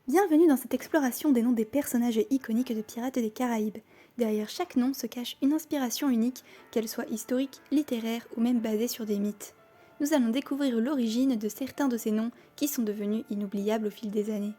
Bienvenue dans cette exploration des noms des personnages iconiques de Pirates des Caraïbes. Derrière chaque nom se cache une inspiration unique, qu'elle soit historique, littéraire ou même basée sur des mythes. Nous allons découvrir l'origine de certains de ces noms qui sont devenus inoubliables au fil des années.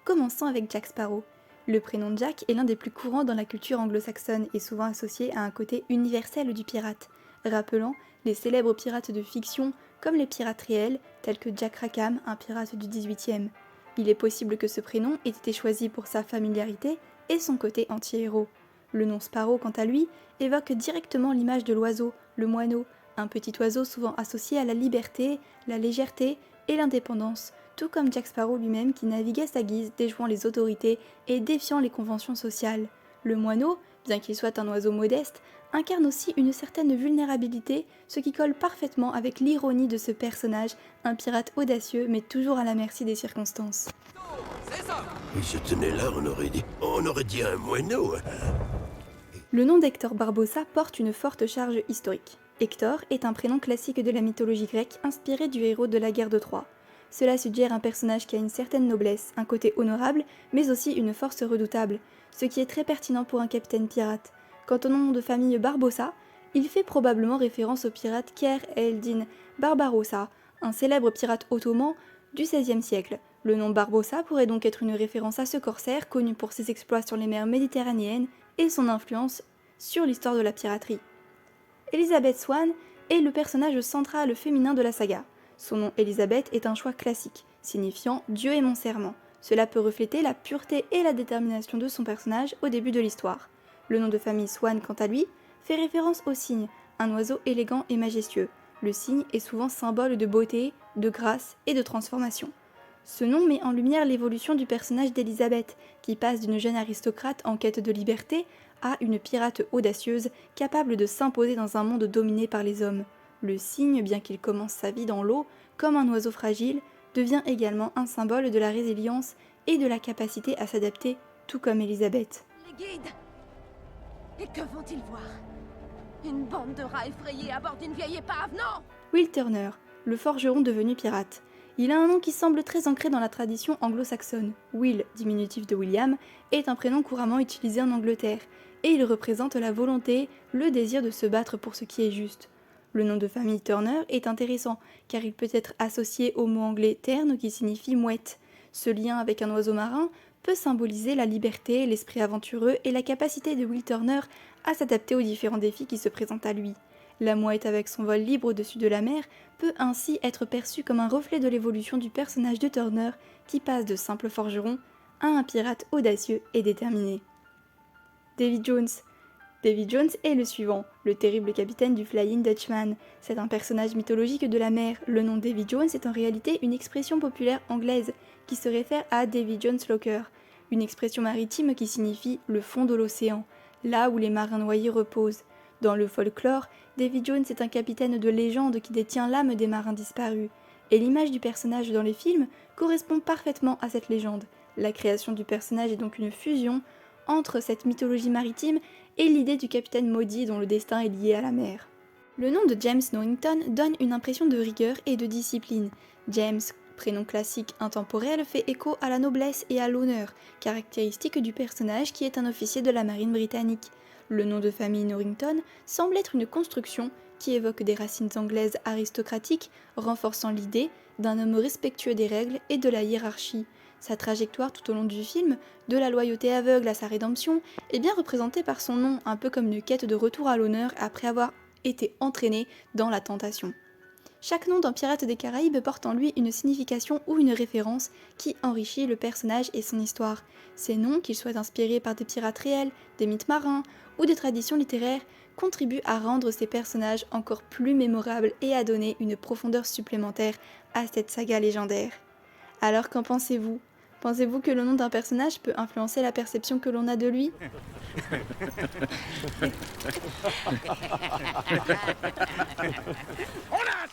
Commençons avec Jack Sparrow. Le prénom Jack est l'un des plus courants dans la culture anglo-saxonne et souvent associé à un côté universel du pirate, rappelant les célèbres pirates de fiction comme les pirates réels, tels que Jack Rackham, un pirate du XVIIIe. Il est possible que ce prénom ait été choisi pour sa familiarité et son côté anti-héros. Le nom Sparrow, quant à lui, évoque directement l'image de l'oiseau, le moineau, un petit oiseau souvent associé à la liberté, la légèreté et l'indépendance, tout comme Jack Sparrow lui-même qui navigue à sa guise, déjouant les autorités et défiant les conventions sociales. Le moineau, bien qu'il soit un oiseau modeste, incarne aussi une certaine vulnérabilité, ce qui colle parfaitement avec l'ironie de ce personnage, un pirate audacieux mais toujours à la merci des circonstances. Il se tenait là, on aurait dit un moineau. Le nom d'Hector Barbossa porte une forte charge historique. Hector est un prénom classique de la mythologie grecque inspiré du héros de la guerre de Troie. Cela suggère un personnage qui a une certaine noblesse, un côté honorable, mais aussi une force redoutable, ce qui est très pertinent pour un capitaine pirate. Quant au nom de famille Barbossa, il fait probablement référence au pirate Kher el-Din Barbarossa, un célèbre pirate ottoman du XVIe siècle. Le nom Barbossa pourrait donc être une référence à ce corsaire connu pour ses exploits sur les mers méditerranéennes et son influence sur l'histoire de la piraterie. Elizabeth Swann est le personnage central féminin de la saga. Son nom Elizabeth est un choix classique, signifiant Dieu est mon serment. Cela peut refléter la pureté et la détermination de son personnage au début de l'histoire. Le nom de famille Swan, quant à lui, fait référence au cygne, un oiseau élégant et majestueux. Le cygne est souvent symbole de beauté, de grâce et de transformation. Ce nom met en lumière l'évolution du personnage d'Elizabeth, qui passe d'une jeune aristocrate en quête de liberté à une pirate audacieuse capable de s'imposer dans un monde dominé par les hommes. Le cygne, bien qu'il commence sa vie dans l'eau comme un oiseau fragile, devient également un symbole de la résilience et de la capacité à s'adapter, tout comme Elizabeth. Les guides! Et que vont-ils voir? Une bande de rats effrayés à bord d'une vieille épave, non! Will Turner, le forgeron devenu pirate. Il a un nom qui semble très ancré dans la tradition anglo-saxonne. Will, diminutif de William, est un prénom couramment utilisé en Angleterre, et il représente la volonté, le désir de se battre pour ce qui est juste. Le nom de famille Turner est intéressant, car il peut être associé au mot anglais tern qui signifie mouette. Ce lien avec un oiseau marin peut symboliser la liberté, l'esprit aventureux et la capacité de Will Turner à s'adapter aux différents défis qui se présentent à lui. La mouette avec son vol libre au-dessus de la mer peut ainsi être perçue comme un reflet de l'évolution du personnage de Turner qui passe de simple forgeron à un pirate audacieux et déterminé. Davy Jones. Davy Jones est le suivant, le terrible capitaine du Flying Dutchman. C'est un personnage mythologique de la mer. Le nom Davy Jones est en réalité une expression populaire anglaise qui se réfère à Davy Jones Locker, une expression maritime qui signifie le fond de l'océan, là où les marins noyés reposent. Dans le folklore, Davy Jones est un capitaine de légende qui détient l'âme des marins disparus, et l'image du personnage dans les films correspond parfaitement à cette légende. La création du personnage est donc une fusion entre cette mythologie maritime et l'idée du capitaine maudit dont le destin est lié à la mer. Le nom de James Norrington donne une impression de rigueur et de discipline. James, prénom classique intemporel, fait écho à la noblesse et à l'honneur, caractéristique du personnage qui est un officier de la marine britannique. Le nom de famille Norrington semble être une construction qui évoque des racines anglaises aristocratiques, renforçant l'idée d'un homme respectueux des règles et de la hiérarchie. Sa trajectoire tout au long du film, de la loyauté aveugle à sa rédemption, est bien représentée par son nom, un peu comme une quête de retour à l'honneur après avoir été entraîné dans la tentation. Chaque nom d'un pirate des Caraïbes porte en lui une signification ou une référence qui enrichit le personnage et son histoire. Ces noms, qu'ils soient inspirés par des pirates réels, des mythes marins ou des traditions littéraires, contribuent à rendre ces personnages encore plus mémorables et à donner une profondeur supplémentaire à cette saga légendaire. Alors qu'en pensez-vous? Pensez-vous que le nom d'un personnage peut influencer la perception que l'on a de lui? On a